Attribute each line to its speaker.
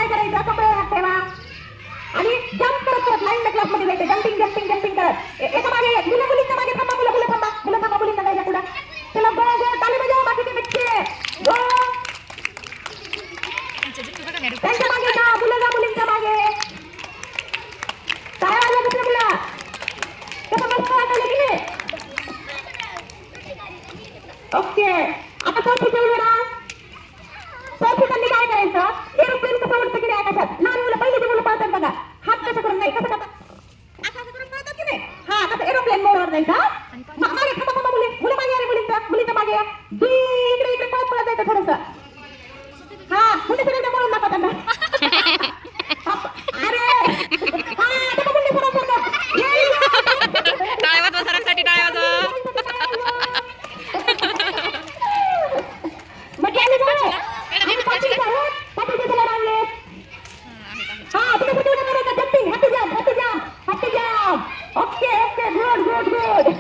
Speaker 1: करायचं कपडे हात ठेवा आणि जम्प करत लाईन क्लास मध्ये जायचं जम्पिंग जम्पिंग जम्पिंग करत एका मागे एक मुलं मुलींच्या मागे थांबा मुलं थांबा मुलींना जायच्या पुढं चला गो गो ताली बजावा बाकीचे बच्चे गो त्यांच्या मागे जा मुलींच्या मागे काय वाजलं दुसरं मुलं कसं मस्त वाटलं की नाही ओके आता चौथी ठेवलं ना चौथी त्यांनी काय करायचं एरोप्लेन कसं उडतं की नाही आकाशात लहान मुलं पहिली मुलं पळतात बघा हात कसं करून नाही कसं करतात असं करून पळतात की नाही हा कसं एरोप्लेन मोडवर जायचं मागे थांबा मुलं मागे आले मुलींच्या मागे या इकडे इकडे पळत पळत जायचं थोडंसं हा मुली सगळ्यांना पळून दाखवा त्यांना अरे हा आता मुली
Speaker 2: टाळ्या वाजवा सरांसाठी टाळ्या वाजवा
Speaker 1: okay okay good good good